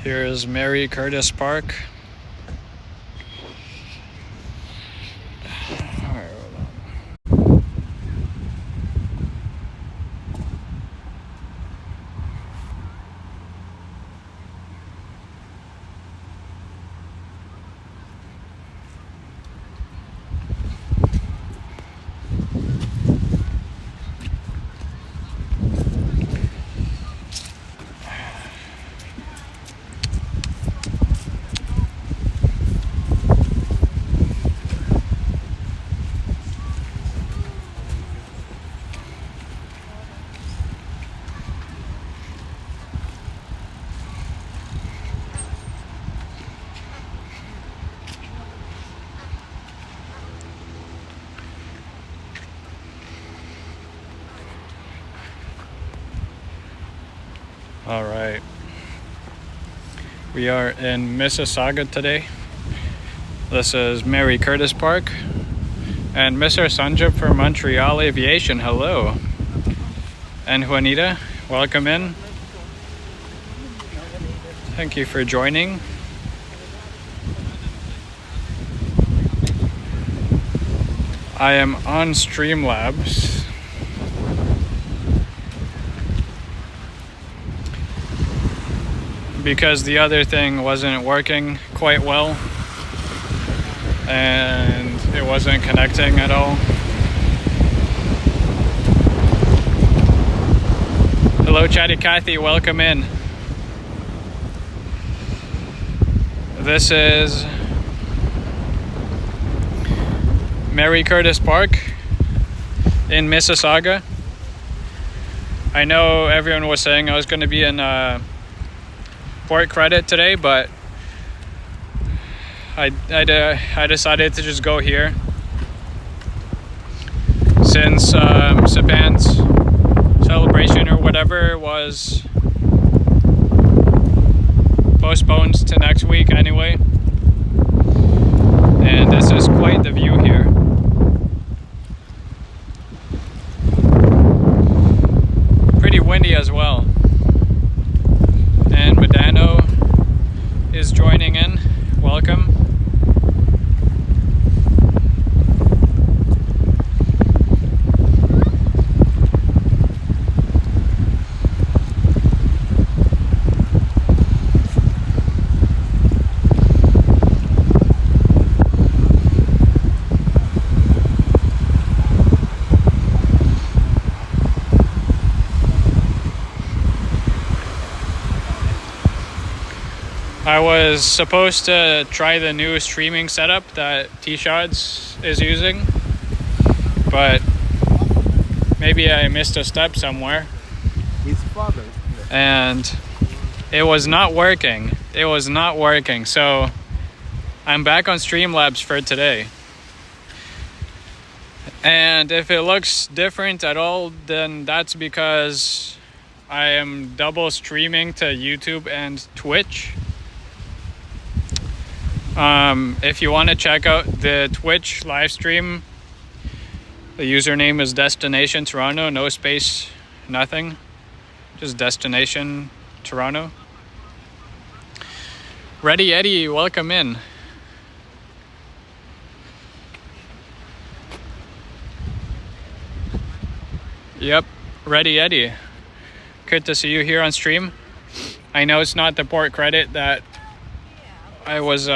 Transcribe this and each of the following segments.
Here is Mary Curtis Park. All right. We are in Mississauga today. This is Mary Curtis Park. And Mr. Sanjay from Montreal Aviation, hello. And Juanita, welcome in. Thank you for joining. I am on Streamlabs. Because the other thing wasn't working quite well and it wasn't connecting at all. Hello Chatty Cathy, welcome in. This is Mary Curtis Park in Mississauga. I know everyone was saying I was going to be in Port Credit today, but I decided to just go here since Saban's celebration or whatever was postponed to next week anyway. And this is quite the view here. Pretty windy as well. And Medano is joining in. Welcome. I was supposed to try the new streaming setup that T-Shots is using, but maybe I missed a step somewhere. His father. And it was not working. So I'm back on Streamlabs for today. And if it looks different at all, then that's because I am double streaming to YouTube and Twitch. If you want to check out the Twitch live stream, the username is Destination Toronto, no space, nothing, just Destination Toronto. Ready Eddie, welcome in. Yep, Ready Eddie. Good to see you here on stream. I know it's not the Port Credit that I was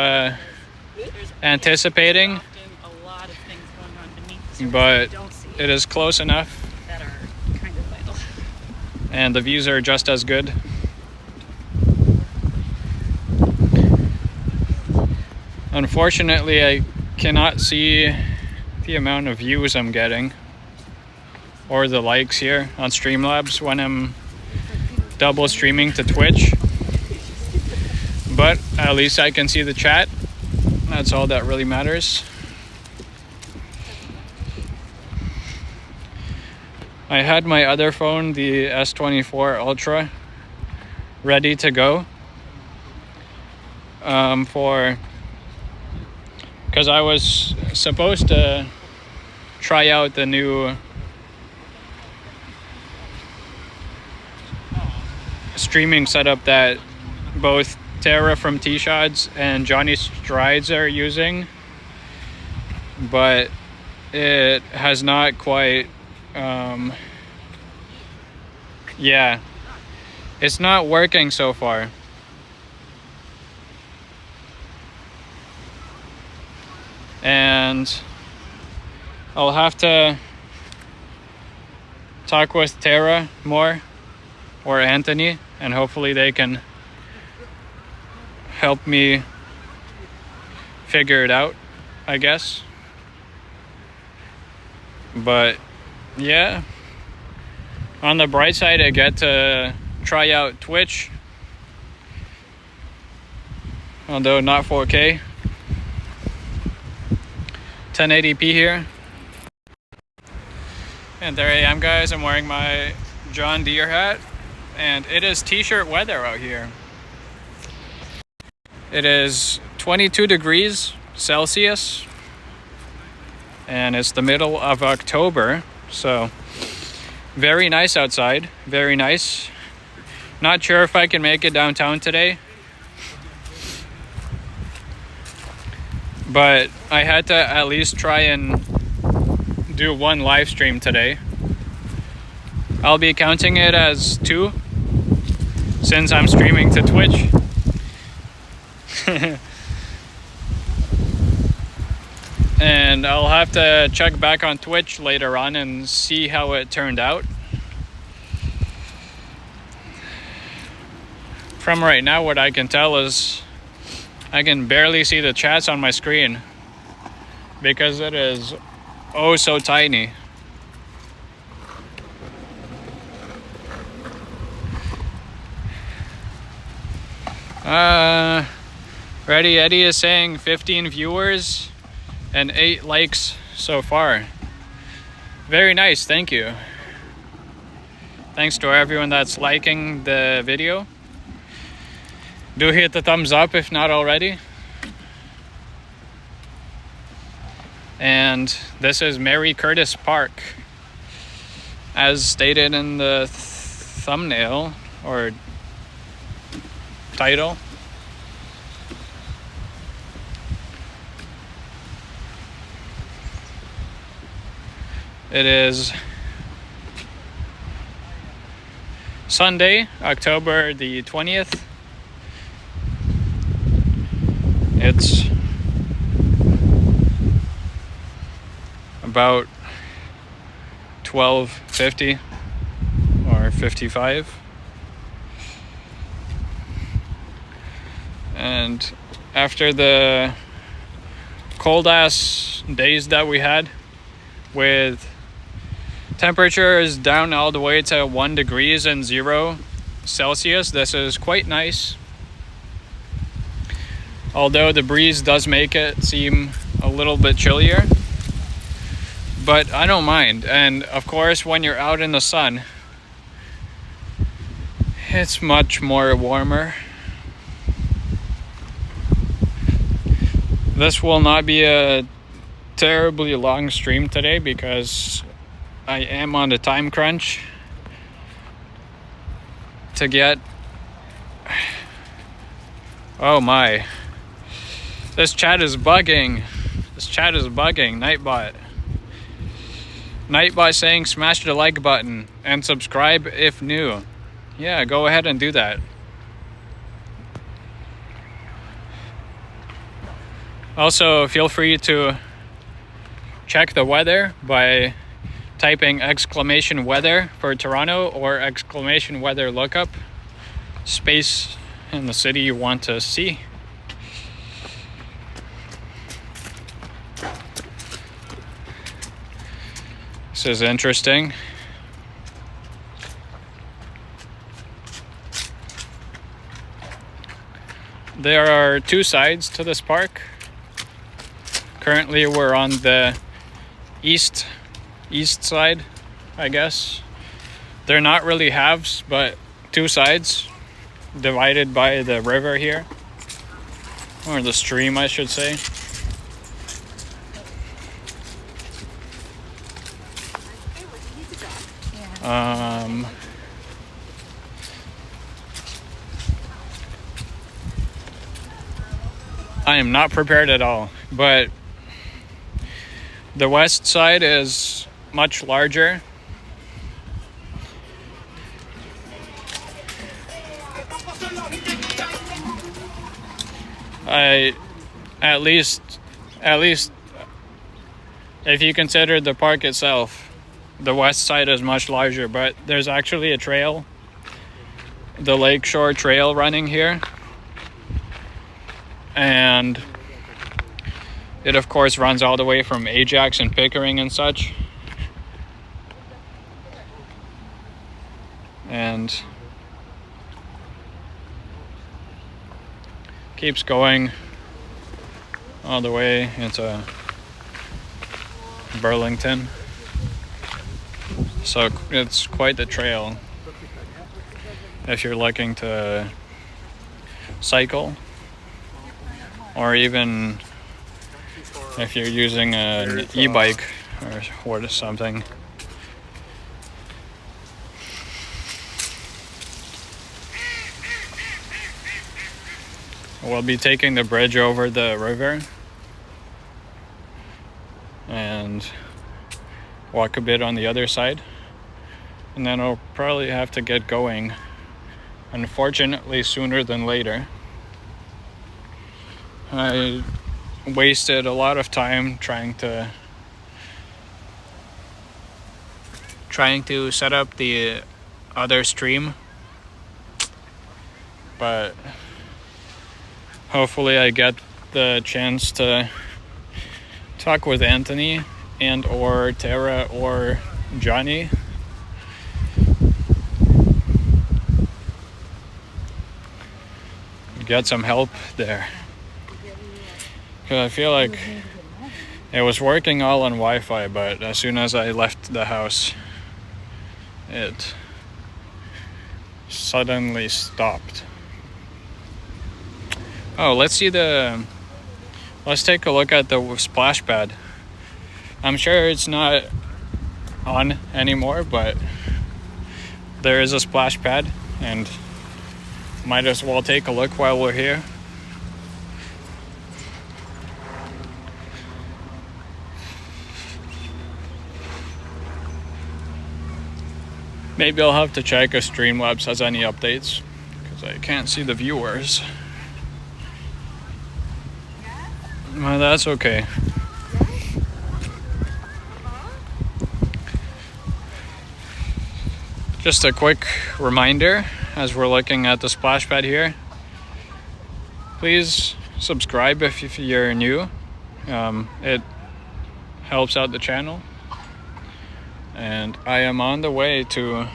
anticipating, but it is close enough, and the views are just as good. Unfortunately, I cannot see the amount of views I'm getting or the likes here on Streamlabs when I'm double streaming to Twitch. But at least I can see the chat. That's all that really matters. I had my other phone, the S24 Ultra, ready to go. Because I was supposed to try out the new streaming setup that both Tara from T-Shots and Johnny Strides are using, but it has not quite, yeah, it's not working so far. And I'll have to talk with Tara more, or Anthony, and hopefully they can help me figure it out, I guess. But yeah, on the bright side, I get to try out Twitch, although not 4K. 1080p here. And there I am, guys. I'm wearing my John Deere hat, and it is t-shirt weather out here. It is 22 degrees Celsius, and it's the middle of October, so very nice outside, very nice. Not sure if I can make it downtown today, but I had to at least try and do one live stream today. I'll be counting it as 2 since I'm streaming to Twitch. And I'll have to check back on Twitch later on and see how it turned out. From right now, what I can tell is I can barely see the chats on my screen because it is oh so tiny. Ready Eddie is saying 15 viewers and 8 likes so far. Very nice, thank you. Thanks to everyone that's liking the video. Do hit the thumbs up if not already. And this is Mary Curtis Park, as stated in the thumbnail or title. It is Sunday, October the 20th. It's about 12:50 or 55. And after the cold ass days that we had, with temperatures down all the way to 1 degrees and 0 Celsius, this is quite nice. Although the breeze does make it seem a little bit chillier, but I don't mind. And of course, when you're out in the sun, it's much more warmer. This will not be a terribly long stream today because I am on a time crunch to get... Oh my. This chat is bugging. This chat is bugging. Nightbot. Nightbot saying smash the like button and subscribe if new. Yeah, go ahead and do that. Also, feel free to check the weather by typing exclamation weather for Toronto or exclamation weather lookup space in the city you want to see. This is interesting. There are 2 sides to this park. Currently we're on the east side, I guess. They're not really halves, but 2 sides divided by the river here, or the stream, I should say. I am not prepared at all, but the west side is much larger. At least if you consider the park itself, the west side is much larger, but there's actually a trail, the Lakeshore Trail, running here. And it of course runs all the way from Ajax and Pickering and such. And keeps going all the way into Burlington. So it's quite the trail if you're looking to cycle, or even if you're using an e-bike or something. We'll be taking the bridge over the river and walk a bit on the other side, and then I'll probably have to get going, unfortunately sooner than later. I wasted a lot of time trying to set up the other stream, but hopefully I get the chance to talk with Anthony and or Tara or Johnny. Get some help there. Because I feel like it was working all on Wi-Fi, but as soon as I left the house, it suddenly stopped. Oh, let's take a look at the splash pad. I'm sure it's not on anymore, but there is a splash pad, and might as well take a look while we're here. Maybe I'll have to check if Streamlabs has any updates, because I can't see the viewers. Well, that's okay. Just a quick reminder as we're looking at the splash pad here. Please subscribe if you're new. It helps out the channel. And I am on the way to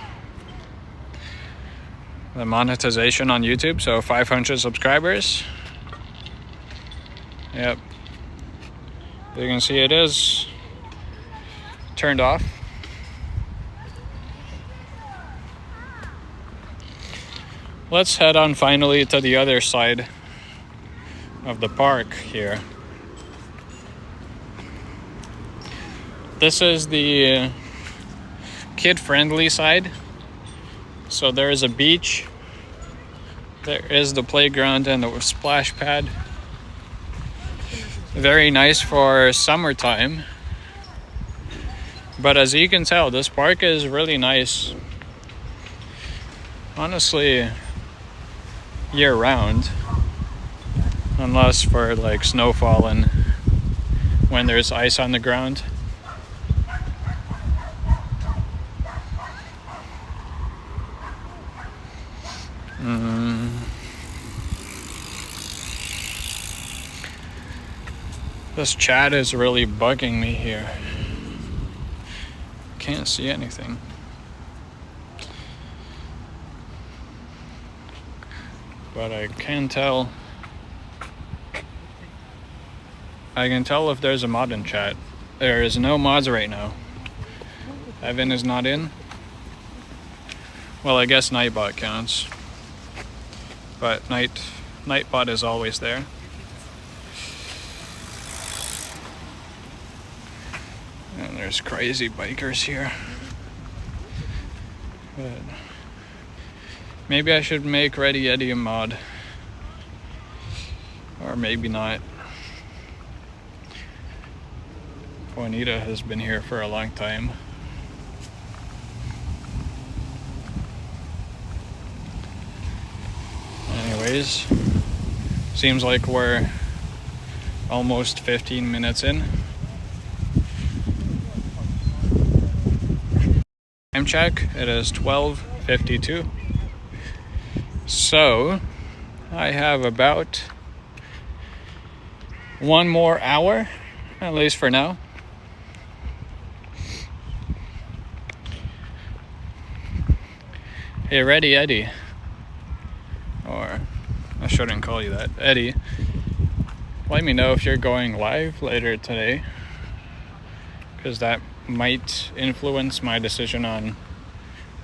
the monetization on YouTube, so 500 subscribers. Yep. You can see it is turned off. Let's head on finally to the other side of the park here. This is the kid-friendly side. So there is a beach, there is the playground and the splash pad. Very nice for summertime. But as you can tell, this park is really nice, honestly, year-round, unless for like snowfall and when there's ice on the ground. This chat is really bugging me here. Can't see anything. But I can tell if there's a mod in chat. There is no mods right now. Evan is not in. Well, I guess Nightbot counts. But Nightbot is always there. And there's crazy bikers here. But maybe I should make Ready Eddie a mod. Or Or maybe not. Juanita has been here for a long time. Anyways, seems like we're almost 15 minutes in. Time check, it is 12:52. So, I have about 1 more hour, at least for now. Hey, ready, Eddie. Or, I shouldn't call you that. Eddie, let me know if you're going live later today, because that might influence my decision on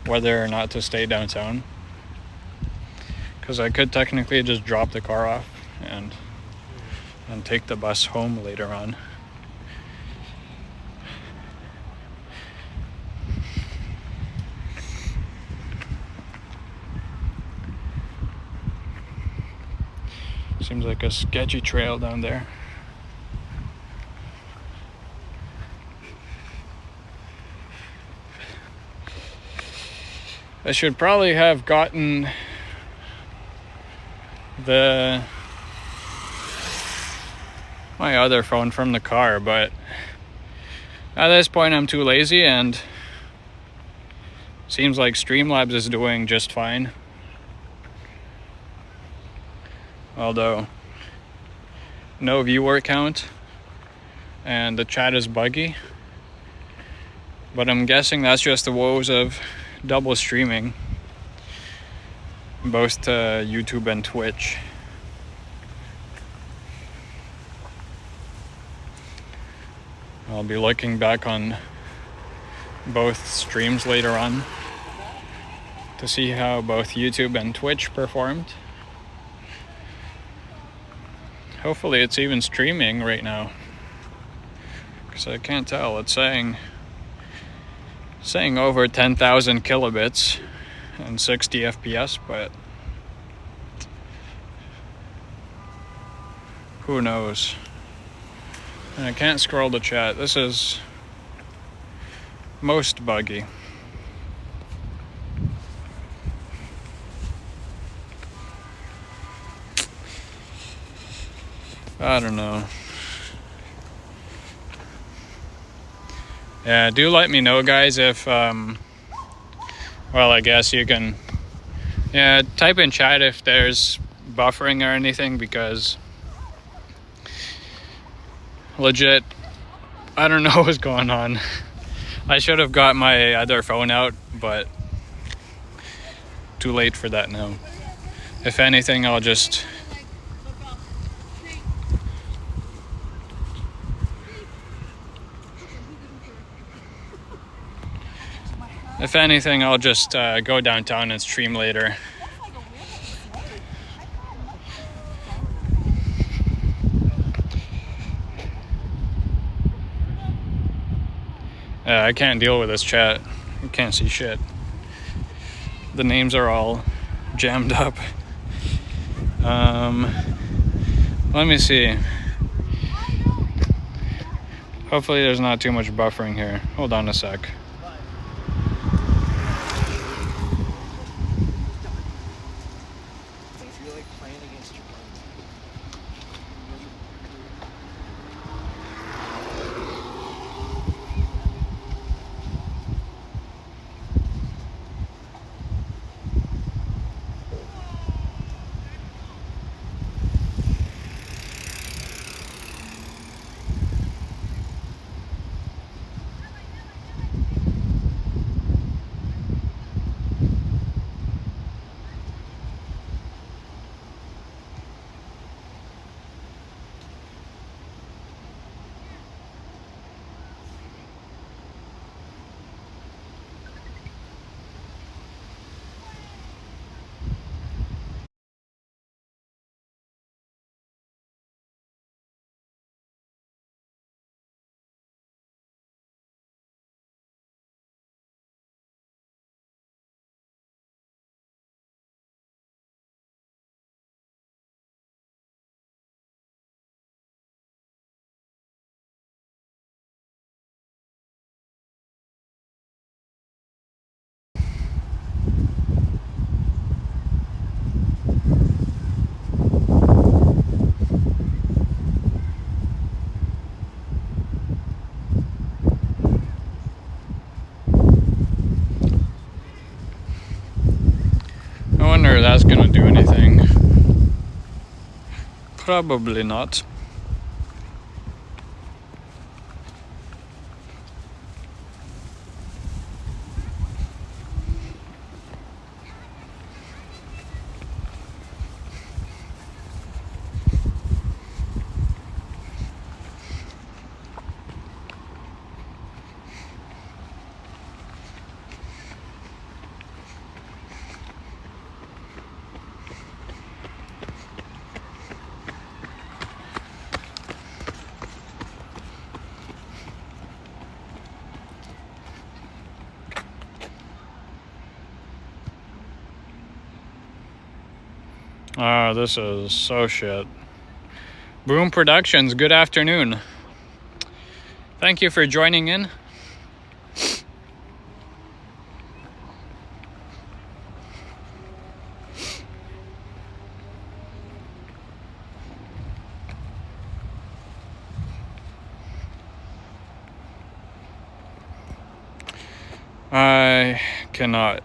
whether or not to stay downtown. Because I could technically just drop the car off and take the bus home later on. Seems like a sketchy trail down there. I should probably have gotten my other phone from the car, but at this point I'm too lazy, and seems like Streamlabs is doing just fine. Although no viewer count and the chat is buggy, but I'm guessing that's just the woes of double streaming, both to YouTube and Twitch. I'll be looking back on both streams later on to see how both YouTube and Twitch performed. Hopefully it's even streaming right now, because I can't tell. It's saying over 10,000 kilobits and 60 FPS, but who knows? And I can't scroll the chat. This is most buggy. I don't know. Yeah, do let me know, guys, if well, I guess you can type in chat if there's buffering or anything, because legit I don't know what's going on. I should have got my other phone out, but too late for that now. If anything, I'll just go downtown and stream later. I can't deal with this chat. I can't see shit. The names are all jammed up. Let me see. Hopefully there's not too much buffering here. Hold on a sec. gonna do anything. Probably not. Oh, this is so shit. Boom Productions, good afternoon. Thank you for joining in. I cannot.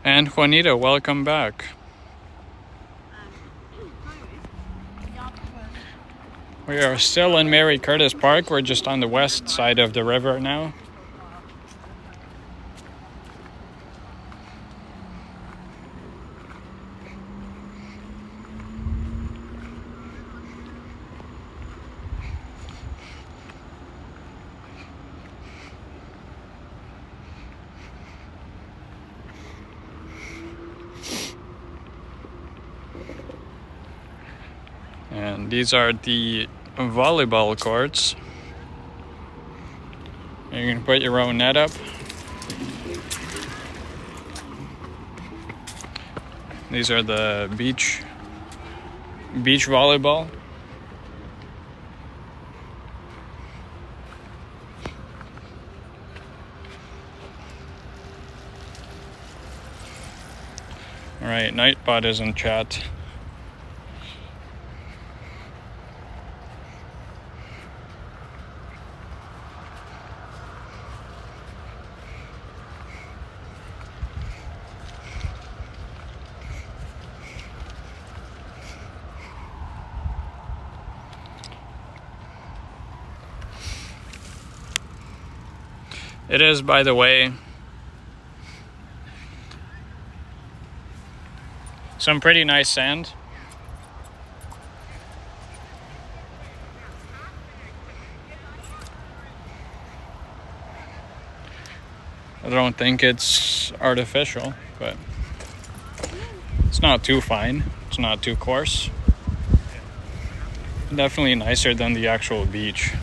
And Juanita, welcome back. We are still in Mary Curtis Park. We're just on the west side of the river now. And these are the volleyball courts. You can put your own net up. These are the beach volleyball. All right, Nightbot is in chat. It is, by the way, some pretty nice sand. I don't think it's artificial, but it's not too fine. It's not too coarse. Definitely nicer than the actual beach.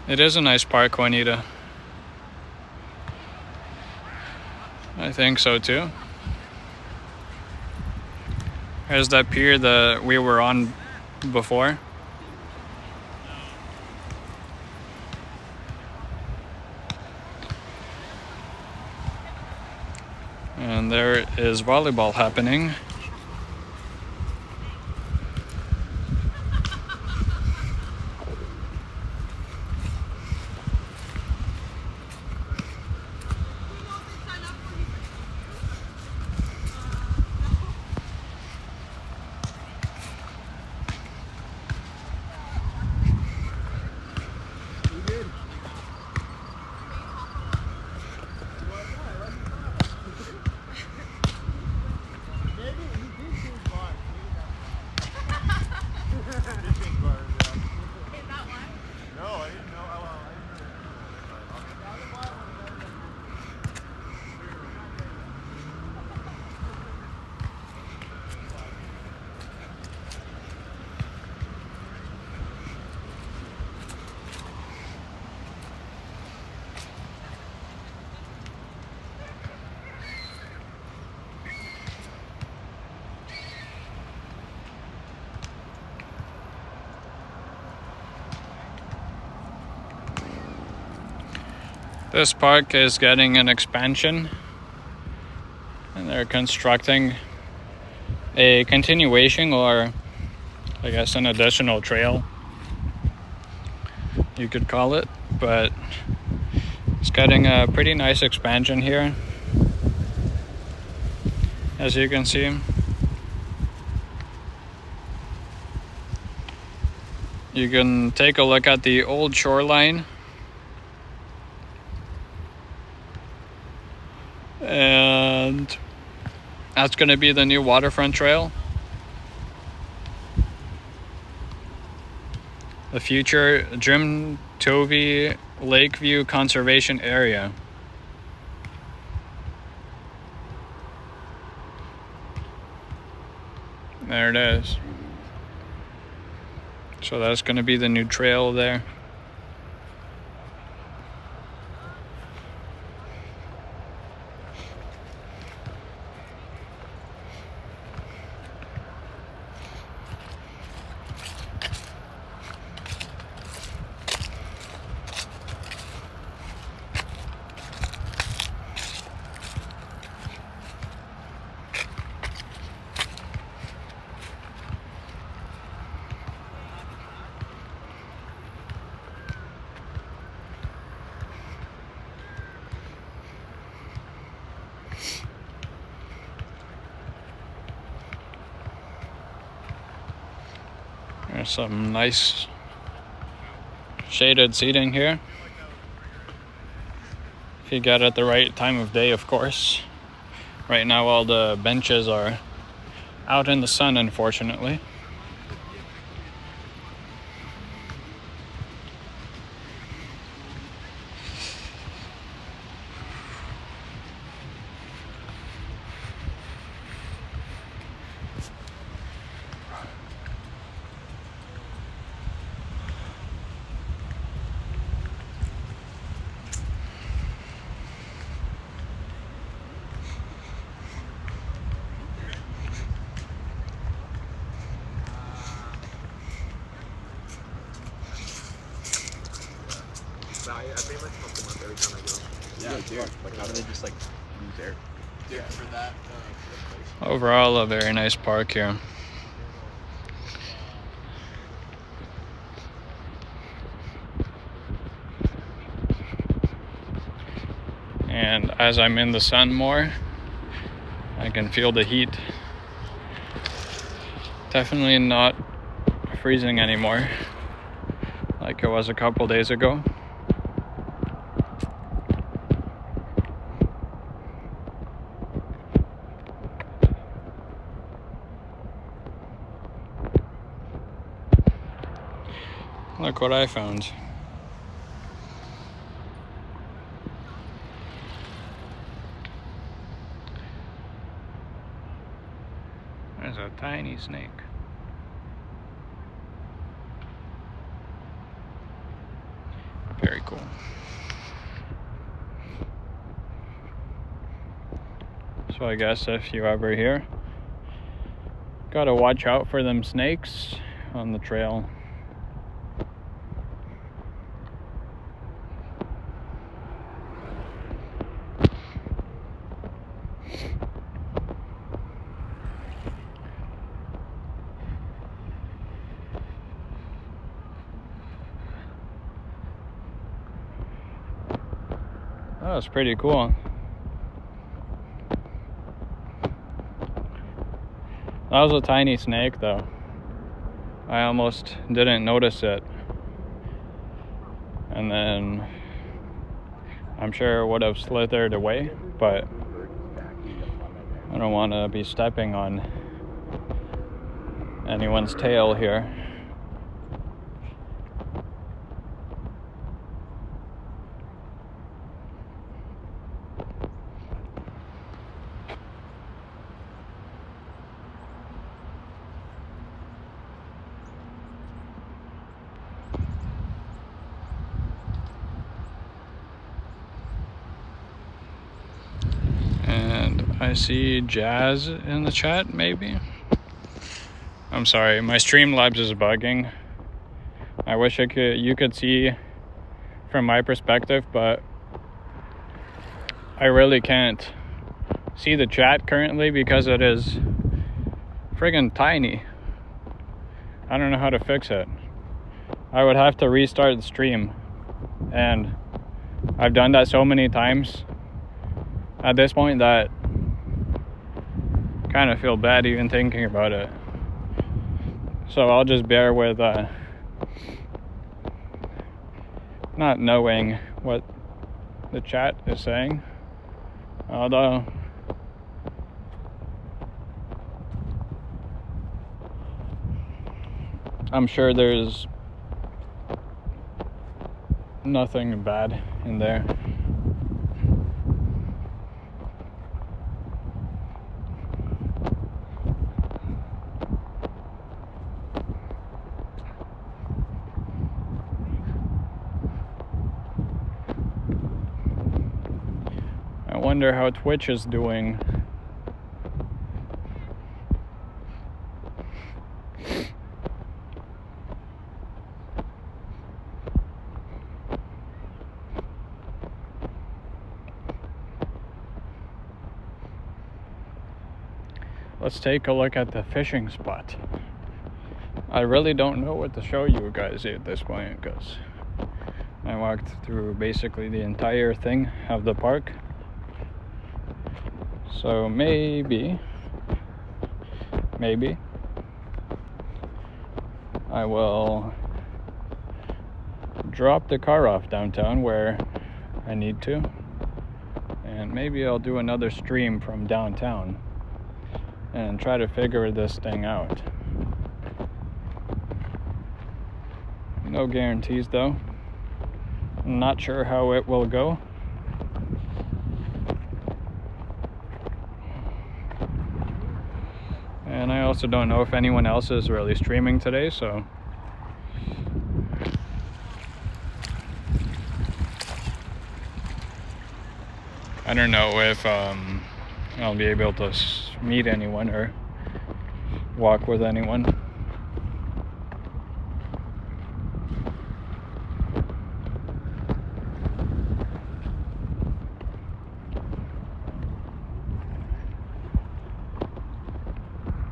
It is a nice park, Juanita. I think so too. There's that pier that we were on before. And there is volleyball happening. This park is getting an expansion, and they're constructing a continuation, or I guess an additional trail, you could call it, but it's getting a pretty nice expansion here, as you can see. You can take a look at the old shoreline, and that's going to be the new waterfront trail. The future Jim Tovey Lakeview Conservation Area. There it is. So that's going to be the new trail there. There's some nice shaded seating here, if you get it the right time of day, of course. Right now all the benches are out in the sun, unfortunately. I pretty much pump them up every time I go. Yeah, dude. Like, how do they just like lose air? Yeah, for that place. Overall, a very nice park here. And as I'm in the sun more, I can feel the heat. Definitely not freezing anymore like it was a couple days ago. Look what I found. There's a tiny snake. Very cool. So I guess if you ever here, gotta watch out for them snakes on the trail. That was pretty cool. That was a tiny snake though. I almost didn't notice it. And then I'm sure it would have slithered away, but I don't want to be stepping on anyone's tail here. I see Jazz in the chat, maybe? I'm sorry, my Streamlabs is bugging. I wish you could see from my perspective, but I really can't see the chat currently because it is friggin' tiny. I don't know how to fix it. I would have to restart the stream, and I've done that so many times at this point that I kind of feel bad even thinking about it. So I'll just bear with not knowing what the chat is saying, although I'm sure there's nothing bad in there. I wonder how Twitch is doing. Let's take a look at the fishing spot. I really don't know what to show you guys at this point because I walked through basically the entire thing of the park. So maybe I will drop the car off downtown where I need to, and maybe I'll do another stream from downtown and try to figure this thing out. No guarantees though. I'm not sure how it will go. And I also don't know if anyone else is really streaming today, so I don't know if I'll be able to meet anyone or walk with anyone.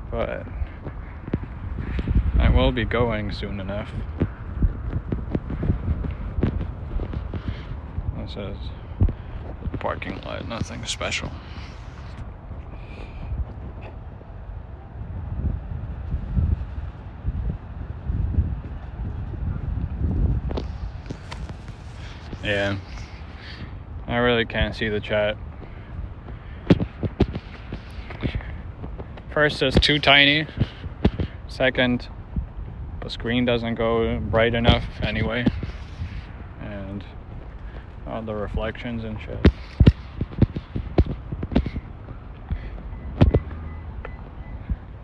But I will be going soon enough. This is a parking lot, nothing special. Yeah, I really can't see the chat. First, it's too tiny. Second, the screen doesn't go bright enough anyway. And all the reflections and shit.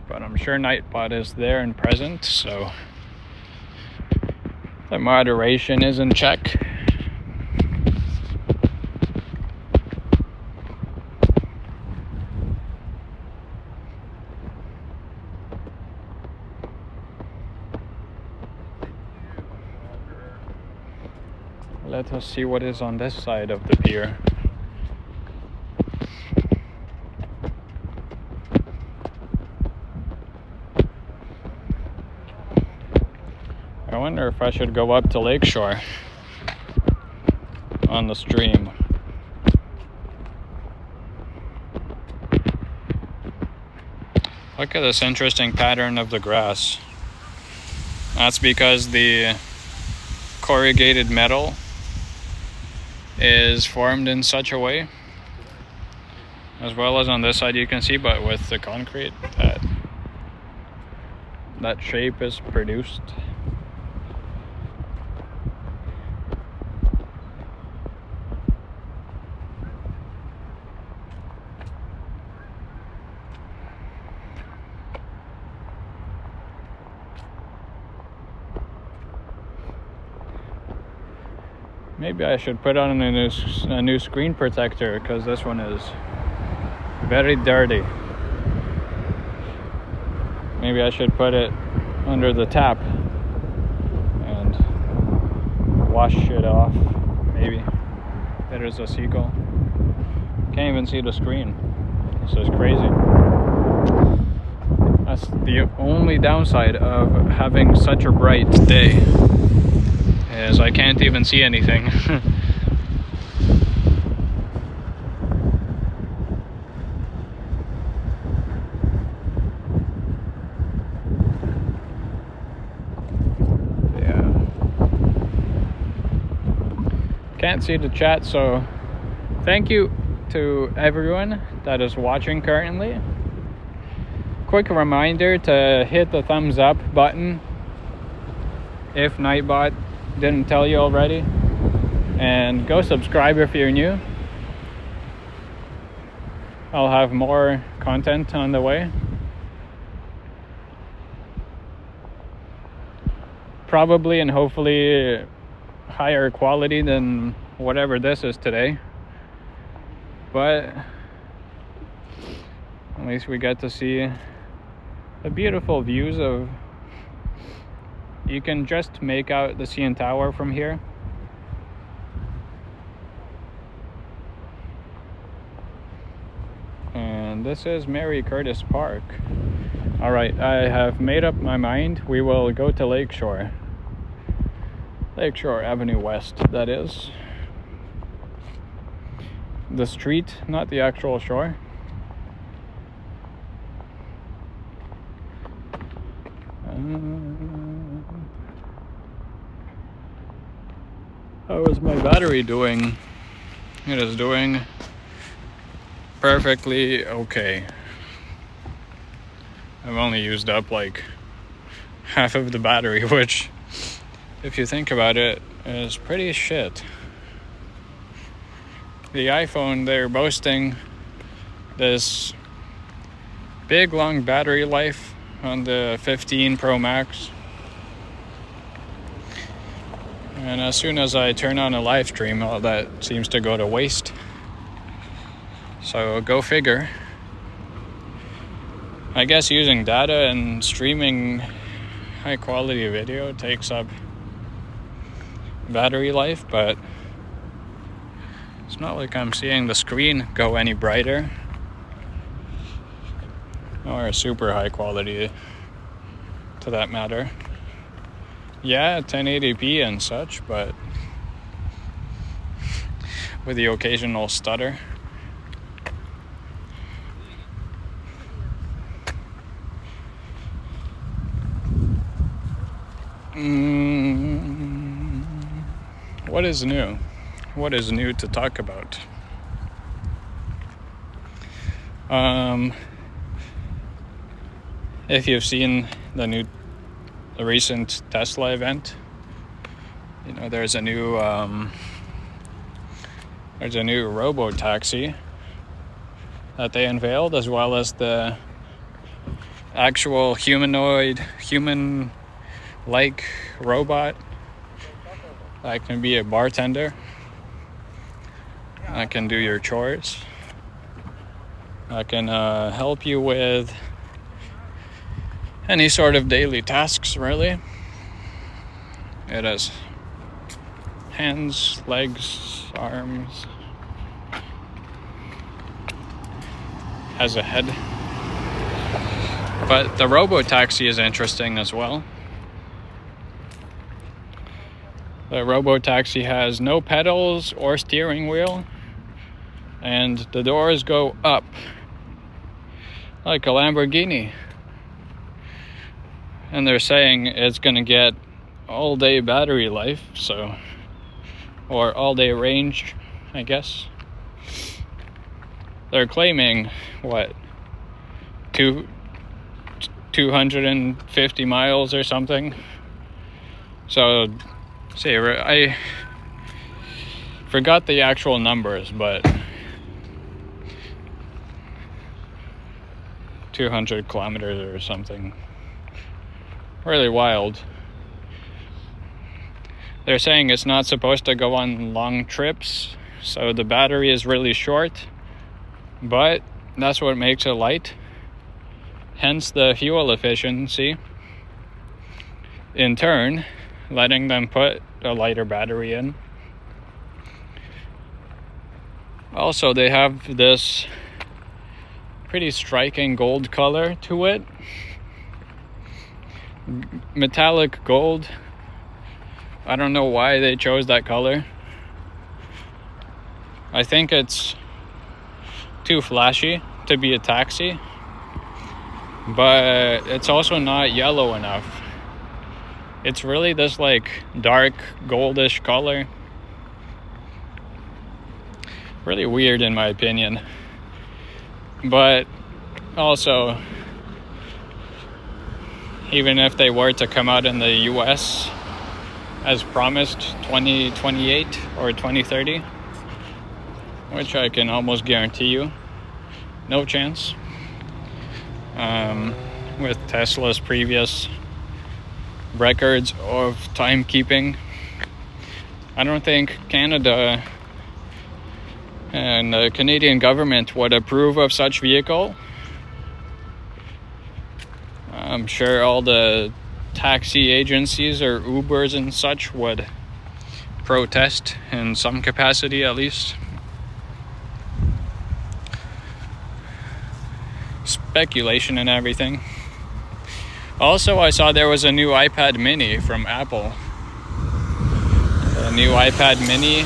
But I'm sure Nightbot is there and present, so the moderation is in check. Let us see what is on this side of the pier. I wonder if I should go up to Lakeshore on the stream. Look at this interesting pattern of the grass. That's because the corrugated metal is formed in such a way, as well as on this side you can see, but with the concrete, that shape is produced. Maybe I should put on a new screen protector because this one is very dirty. Maybe I should put it under the tap and wash it off. Maybe. There's a seagull. Can't even see the screen. This is crazy. That's the only downside of having such a bright day, is I can't even see anything. Yeah. Can't see the chat, so thank you to everyone that is watching currently. Quick reminder to hit the thumbs up button if Nightbot didn't tell you already, and go subscribe if you're new. I'll have more content on the way. Probably and hopefully higher quality than whatever this is today, but at least we get to see the beautiful views of, you can just make out the CN Tower from here. And this is Mary Curtis Park. Alright, I have made up my mind. We will go to Lakeshore. Lakeshore Avenue West, that is. The street, not the actual shore. How is my battery doing? It is doing perfectly okay. I've only used up like half of the battery, which, if you think about it, is pretty shit. The iPhone, they're boasting this big long battery life on the 15 Pro Max. And as soon as I turn on a live stream, all that seems to go to waste. So go figure. I guess using data and streaming high quality video takes up battery life, but it's not like I'm seeing the screen go any brighter or super high quality to that matter. Yeah, 1080p and such, but with the occasional stutter. What is new? What is new to talk about? If you've seen the recent Tesla event, you know there's a new robo-taxi that they unveiled, as well as the actual human-like robot that can be a bartender, that can do your chores, that can help you with any sort of daily tasks, really. It has hands, legs, arms, has a head. But the robo-taxi is interesting as well. The robo-taxi has no pedals or steering wheel, and the doors go up like a Lamborghini. And they're saying it's gonna get all-day battery life, or all-day range, I guess. They're claiming, 250 miles or something. So, see, I forgot the actual numbers, but 200 kilometers or something. Really wild. They're saying it's not supposed to go on long trips, so the battery is really short, but that's what makes it light. Hence the fuel efficiency. In turn, letting them put a lighter battery in. Also, they have this pretty striking gold color to it. Metallic gold. I don't know why they chose that color. I think it's too flashy to be a taxi, but it's also not yellow enough. It's really this like dark goldish color. Really weird in my opinion. But also, even if they were to come out in the US as promised 2028 or 2030, which I can almost guarantee you, no chance. With Tesla's previous records of timekeeping, I don't think Canada and the Canadian government would approve of such vehicle. I'm sure all the taxi agencies or Ubers and such would protest in some capacity at least. Speculation and everything. Also, I saw there was a new iPad mini from Apple. A new iPad mini,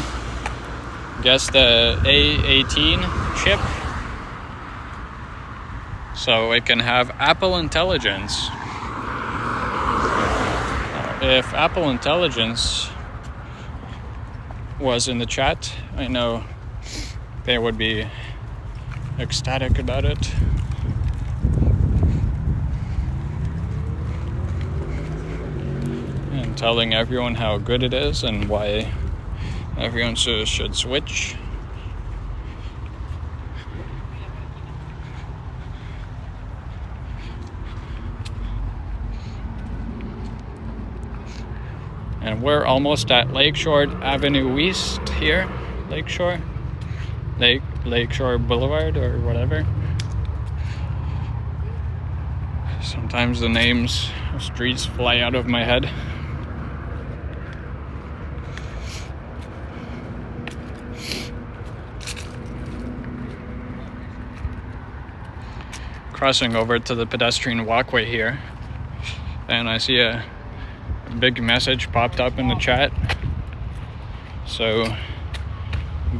guess the A18 chip. So it can have Apple Intelligence. If Apple Intelligence was in the chat, I know they would be ecstatic about it. And telling everyone how good it is and why everyone should switch. And we're almost at Lakeshore Avenue East here. Lakeshore Boulevard or whatever. Sometimes the names of streets fly out of my head. Crossing over to the pedestrian walkway here, and I see a big message popped up in the chat. So,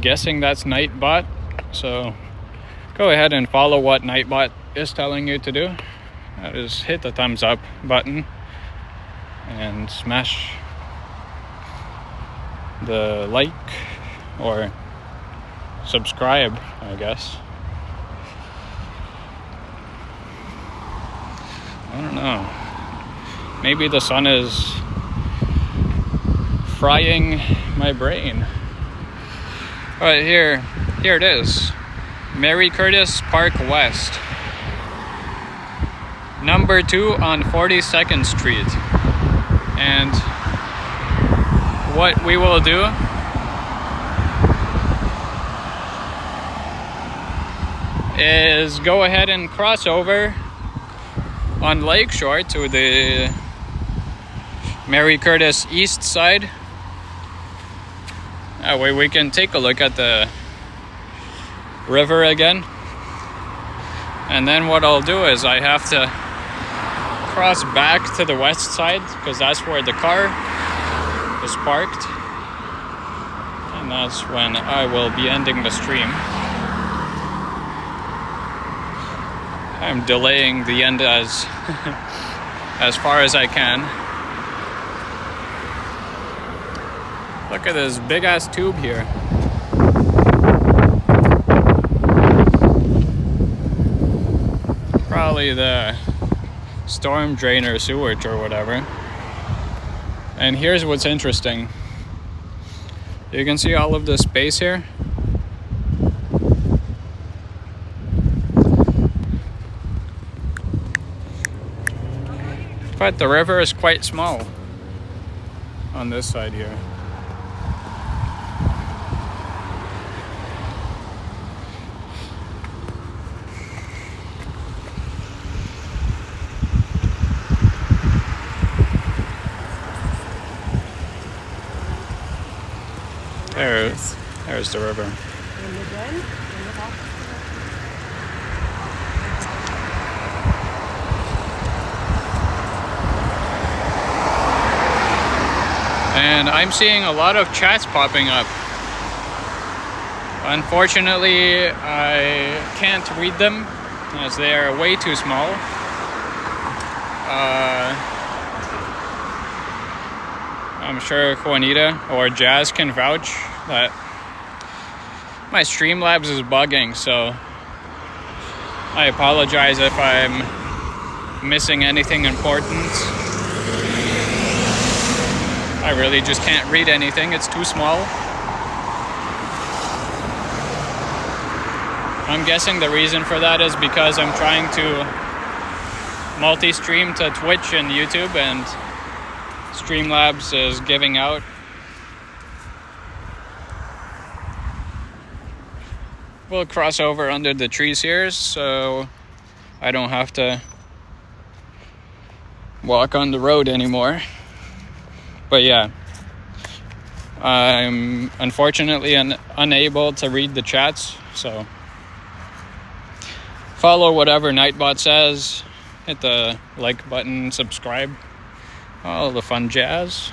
guessing that's Nightbot. So, go ahead and follow what Nightbot is telling you to do. That is hit the thumbs up button and smash the like or subscribe, I guess. I don't know. Maybe the sun is frying my brain. But here it is. Mary Curtis Park West. Number 2 on 42nd Street. And what we will do is go ahead and cross over on Lakeshore to the Mary Curtis East side. That way we can take a look at the river again. And then what I'll do is I have to cross back to the west side because that's where the car is parked. And that's when I will be ending the stream. I'm delaying the end as far as I can. Look at this big ass tube here. Probably the storm drain or sewage or whatever. And here's what's interesting. You can see all of the space here. But the river is quite small on this side here. There's the river. And I'm seeing a lot of chats popping up. Unfortunately, I can't read them as they are way too small. I'm sure Juanita or Jazz can vouch that my Streamlabs is bugging, so I apologize if I'm missing anything important. I really just can't read anything, it's too small. I'm guessing the reason for that is because I'm trying to multi-stream to Twitch and YouTube, and Streamlabs is giving out. We'll cross over under the trees here so I don't have to walk on the road anymore. But yeah, I'm unfortunately unable to read the chats, so follow whatever Nightbot says, hit the like button, subscribe, all the fun jazz.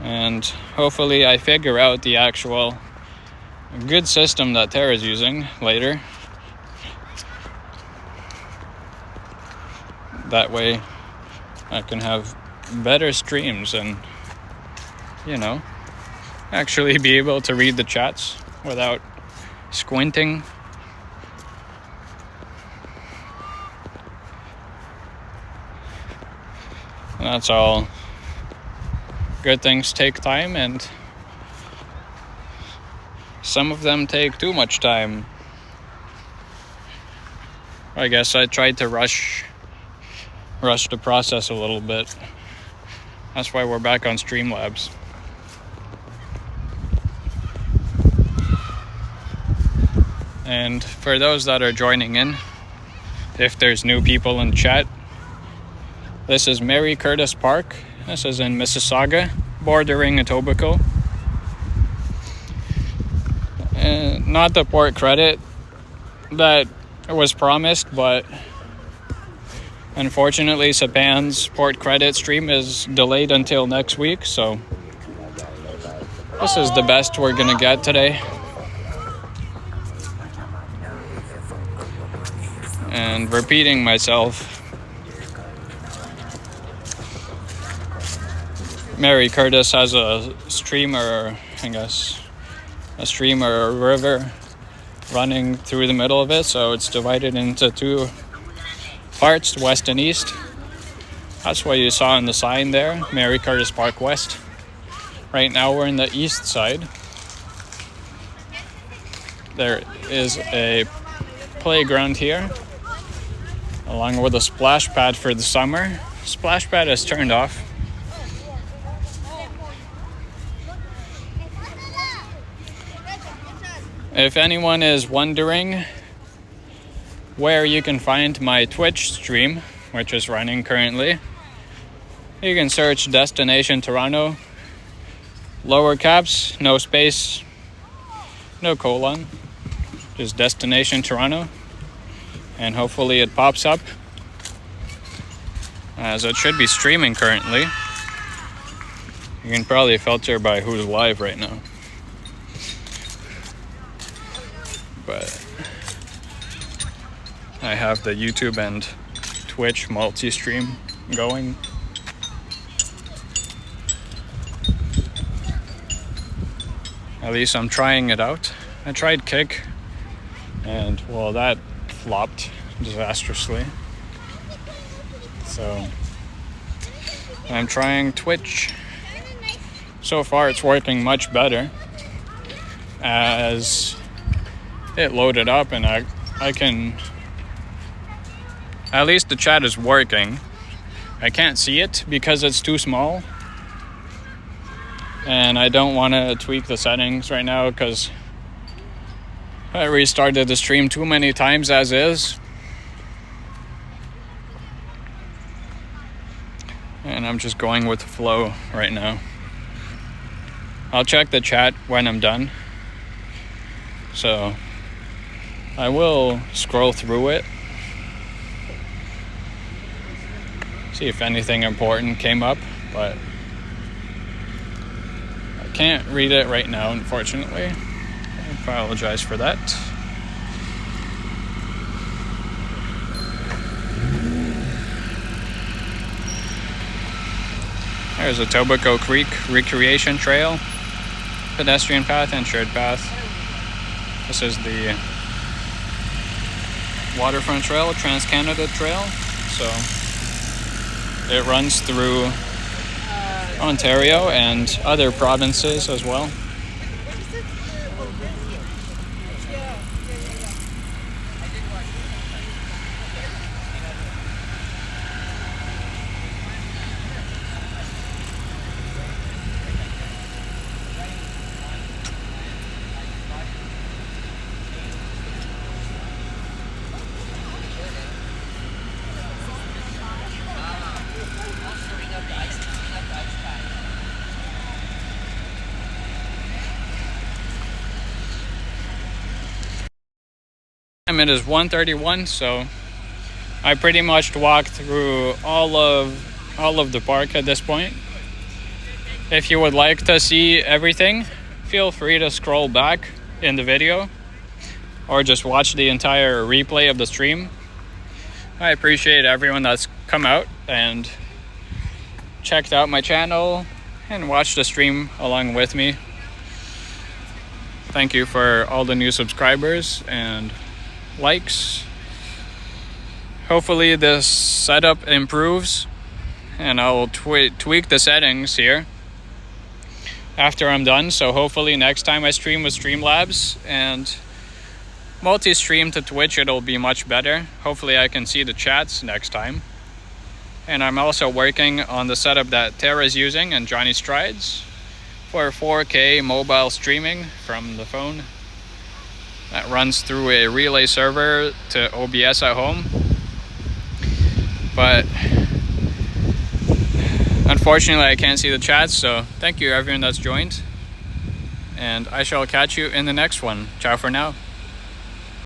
And hopefully I figure out the actual good system that Tara's using later. That way I can have better streams and, you know, actually be able to read the chats without squinting. And that's all. Good things take time, and some of them take too much time. I guess I tried to rush the process a little bit. That's why we're back on Streamlabs. And for those that are joining in, if there's new people in chat, this is Mary Curtis Park. This is in Mississauga, bordering Etobicoke. Not the port credit that was promised, but unfortunately Sapan's port credit stream is delayed until next week, so this is the best we're gonna get today. And repeating myself, Mary Curtis has a streamer, I guess, a stream or a river running through the middle of it, so it's divided into two parts, west and east. That's what you saw on the sign there, Mary Curtis Park West. Right now we're in the east side. There is a playground here, along with a splash pad for the summer. Splash pad is turned off. If anyone is wondering where you can find my Twitch stream, which is running currently, you can search Destination Toronto, lower caps, no space, no colon, just Destination Toronto, and hopefully it pops up, as it should be streaming currently. You can probably filter by who's live right now. But I have the YouTube and Twitch multi-stream going. At least I'm trying it out. I tried Kick, and well, that flopped disastrously. So I'm trying Twitch. So far it's working much better, as it loaded up and I can, at least the chat is working. I can't see it because it's too small, and I don't want to tweak the settings right now because I restarted the stream too many times as is, and I'm just going with the flow right now. I'll check the chat when I'm done So I will scroll through it, see if anything important came up, but I can't read it right now, unfortunately. I apologize for that. There's a Tobacco Creek Recreation Trail, pedestrian path and shared path. This is the Waterfront Trail, Trans-Canada Trail. So it runs through Ontario and other provinces as well. It is 1:31, so I pretty much walked through all of the park at this point. If you would like to see everything, feel free to scroll back in the video or just watch the entire replay of the stream. I appreciate everyone that's come out and checked out my channel and watched the stream along with me. Thank you for all the new subscribers and likes. Hopefully this setup improves and I'll tweak the settings here after I'm done. So hopefully next time I stream with Streamlabs and multi-stream to Twitch, it'll be much better. Hopefully I can see the chats next time. And I'm also working on the setup that Tara's using and Johnny Strides for 4K mobile streaming from the phone. That runs through a relay server to OBS at home. But unfortunately I can't see the chats, so thank you everyone that's joined. And I shall catch you in the next one. Ciao for now.